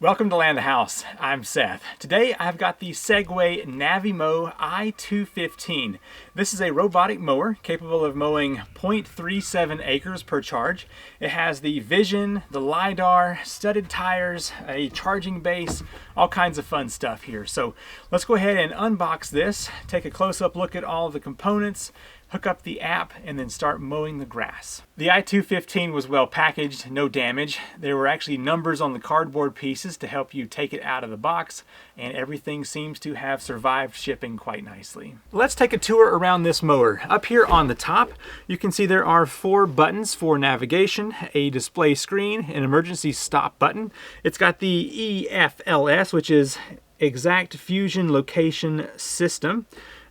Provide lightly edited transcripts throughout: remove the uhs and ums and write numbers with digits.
Welcome to Land the House. I'm Seth. Today I've got the Segway Navimow i215. This is a robotic mower capable of mowing 0.37 acres per charge. It has the vision, the LiDAR, studded tires, a charging base, all kinds of fun stuff here. So let's go ahead and unbox this, take a close-up look at all the components, hook up the app, and then start mowing the grass. The i215 was well packaged, no damage. There were actually numbers on the cardboard pieces to help you take it out of the box, and everything seems to have survived shipping quite nicely. Let's take a tour around this mower. Up here on the top, you can see there are 4 buttons for navigation, a display screen, an emergency stop button. It's got the EFLS, which is Exact Fusion Location System,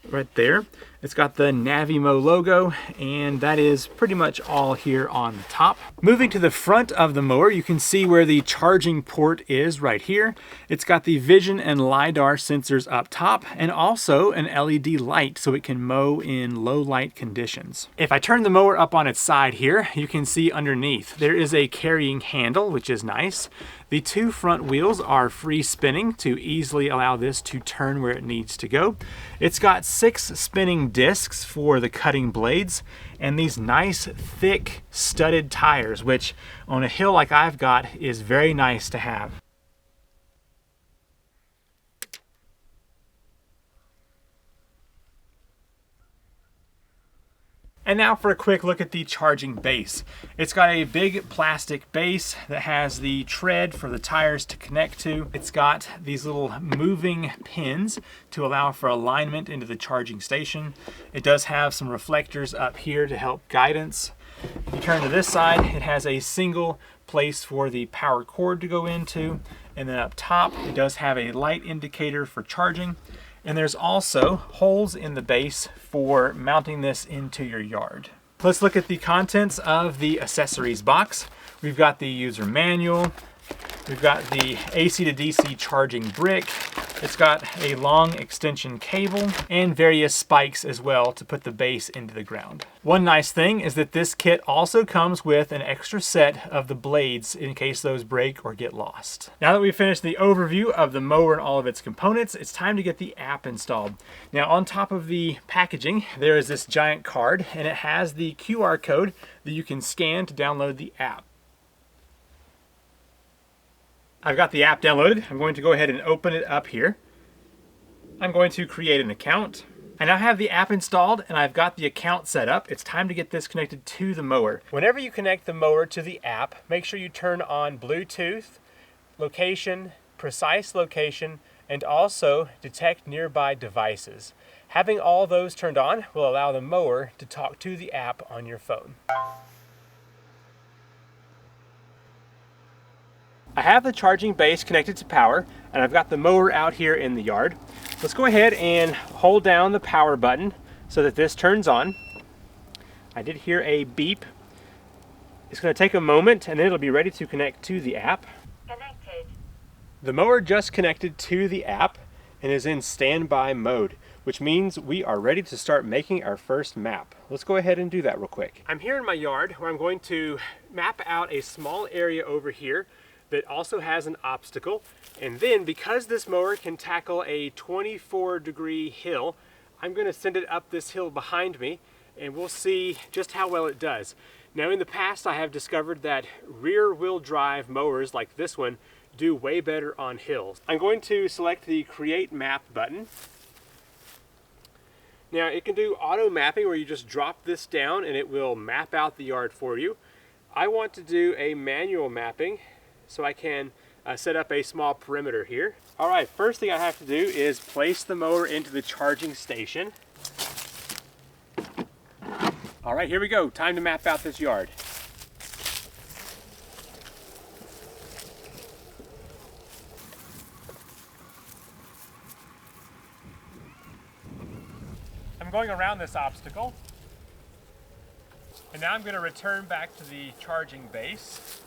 right there. It's got the Navimow logo, and that is pretty much all here on the top. Moving to the front of the mower, you can see where the charging port is right here. It's got the vision and LiDAR sensors up top, and also an LED light so it can mow in low light conditions. If I turn the mower up on its side here, you can see underneath there is a carrying handle, which is nice. The 2 front wheels are free spinning to easily allow this to turn where it needs to go. It's got 6 spinning discs for the cutting blades and these nice thick studded tires, which on a hill like I've got is very nice to have. And now for a quick look at the charging base. It's got a big plastic base that has the tread for the tires to connect to. It's got these little moving pins to allow for alignment into the charging station. It does have some reflectors up here to help guidance. If you turn to this side, it has a single place for the power cord to go into. And then up top, it does have a light indicator for charging. And there's also holes in the base for mounting this into your yard. Let's look at the contents of the accessories box. We've got the user manual. We've got the AC to DC charging brick. It's got a long extension cable and various spikes as well to put the base into the ground. One nice thing is that this kit also comes with an extra set of the blades in case those break or get lost. Now that we've finished the overview of the mower and all of its components, it's time to get the app installed. Now on top of the packaging, there is this giant card, and it has the QR code that you can scan to download the app. I've got the app downloaded. I'm going to go ahead and open it up here. I'm going to create an account. I now have the app installed and I've got the account set up. It's time to get this connected to the mower. Whenever you connect the mower to the app, make sure you turn on Bluetooth, location, precise location, and also detect nearby devices. Having all those turned on will allow the mower to talk to the app on your phone. I have the charging base connected to power, and I've got the mower out here in the yard. Let's go ahead and hold down the power button so that this turns on. I did hear a beep. It's going to take a moment and then it'll be ready to connect to the app. Connected. The mower just connected to the app and is in standby mode, which means we are ready to start making our first map. Let's go ahead and do that real quick. I'm here in my yard where I'm going to map out a small area over here that also has an obstacle, and then because this mower can tackle a 24-degree hill, I'm going to send it up this hill behind me and we'll see just how well it does. Now in the past I have discovered that rear-wheel drive mowers like this one do way better on hills. I'm going to select the Create Map button. Now it can do auto mapping where you just drop this down and it will map out the yard for you. I want to do a manual mapping, so I can set up a small perimeter here. All right, first thing I have to do is place the mower into the charging station. All right, here we go. Time to map out this yard. I'm going around this obstacle. And now I'm going to return back to the charging base,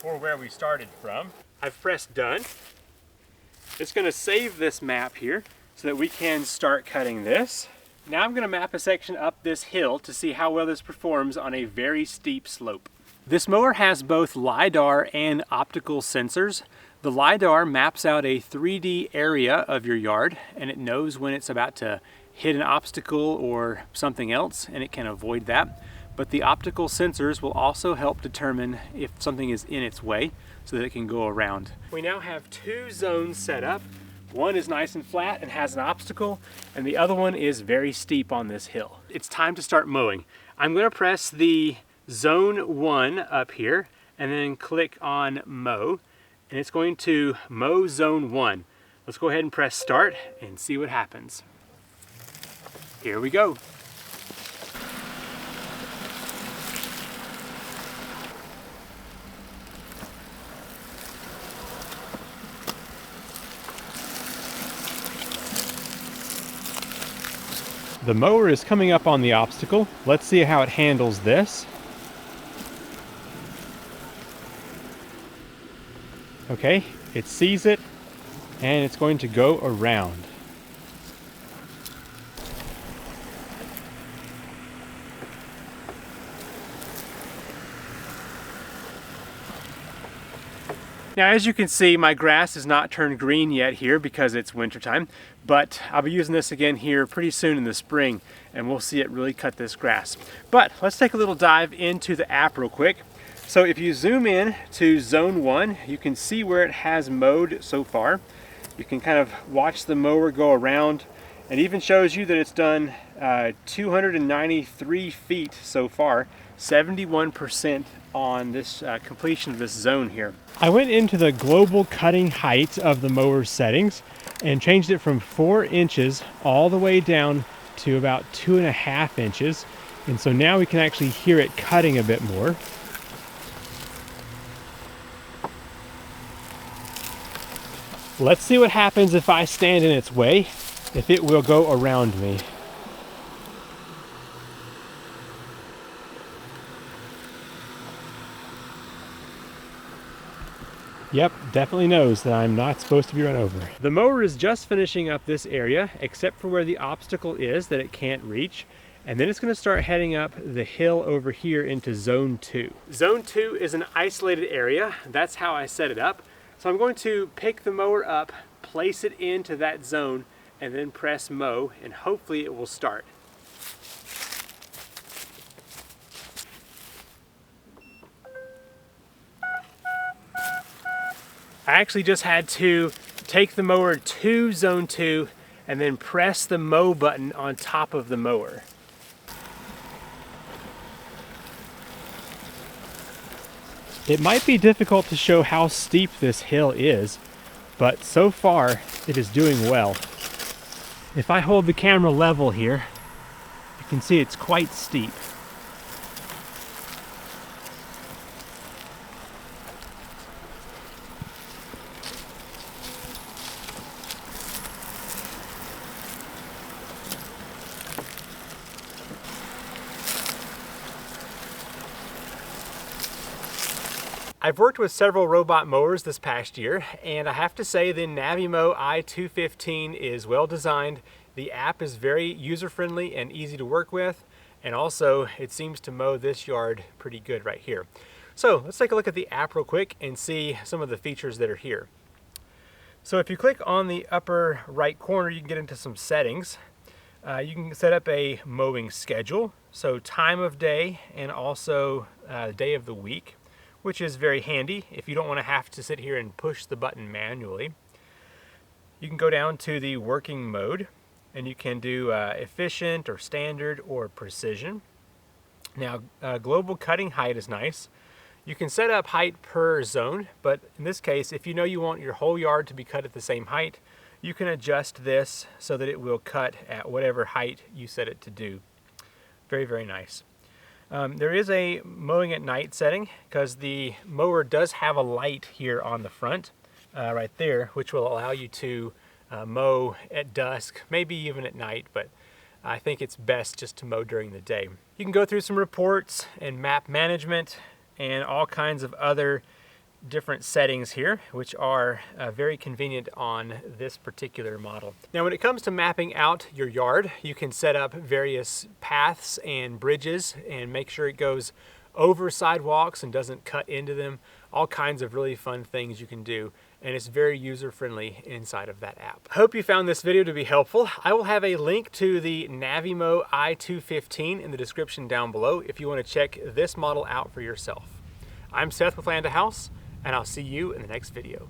or where we started from. I've pressed done. It's going to save this map here so that we can start cutting this. Now I'm going to map a section up this hill to see how well this performs on a very steep slope. This mower has both LiDAR and optical sensors. The LiDAR maps out a 3D area of your yard, and it knows when it's about to hit an obstacle or something else, and it can avoid that. But the optical sensors will also help determine if something is in its way so that it can go around. We now have two zones set up. One is nice and flat and has an obstacle, and the other one is very steep on this hill. It's time to start mowing. I'm going to press the Zone 1 up here and then click on Mow, and it's going to mow Zone 1. Let's go ahead and press start and see what happens. Here we go. The mower is coming up on the obstacle. Let's see how it handles this. Okay, it sees it and it's going to go around. Now, as you can see, my grass has not turned green yet here because it's wintertime, but I'll be using this again here pretty soon in the spring, and we'll see it really cut this grass. But let's take a little dive into the app real quick. So if you zoom in to Zone 1, you can see where it has mowed so far. You can kind of watch the mower go around. It even shows you that it's done 293 feet so far, 71% on this completion of this zone here. I went into the global cutting height of the mower settings and changed it from 4 inches all the way down to about 2.5 inches. And so now we can actually hear it cutting a bit more. Let's see what happens if I stand in its way, if it will go around me. Yep, definitely knows that I'm not supposed to be run over. The mower is just finishing up this area, except for where the obstacle is that it can't reach. And then it's going to start heading up the hill over here into Zone 2. Zone 2 is an isolated area. That's how I set it up. So I'm going to pick the mower up, place it into that zone, and then press mow, and hopefully it will start. I actually just had to take the mower to Zone 2 and then press the mow button on top of the mower. It might be difficult to show how steep this hill is, but so far it is doing well. If I hold the camera level here, you can see it's quite steep. I've worked with several robot mowers this past year, and I have to say the Navimow i215 is well designed. The app is very user-friendly and easy to work with, and also it seems to mow this yard pretty good right here. So let's take a look at the app real quick and see some of the features that are here. So if you click on the upper right corner, you can get into some settings. You can set up a mowing schedule, so time of day and also day of the week, which is very handy if you don't want to have to sit here and push the button manually. You can go down to the working mode and you can do efficient or standard or precision. Now global cutting height is nice. You can set up height per zone, but in this case, if you know you want your whole yard to be cut at the same height, you can adjust this so that it will cut at whatever height you set it to do. Very, very nice. There is a mowing at night setting because the mower does have a light here on the front right there, which will allow you to mow at dusk, maybe even at night, but I think it's best just to mow during the day. You can go through some reports and map management and all kinds of other different settings here, which are very convenient on this particular model. Now, when it comes to mapping out your yard, you can set up various paths and bridges and make sure it goes over sidewalks and doesn't cut into them. All kinds of really fun things you can do, and it's very user-friendly inside of that app. I hope you found this video to be helpful. I will have a link to the Navimow i215 in the description down below if you want to check this model out for yourself. I'm Seth with Land a House, and I'll see you in the next video.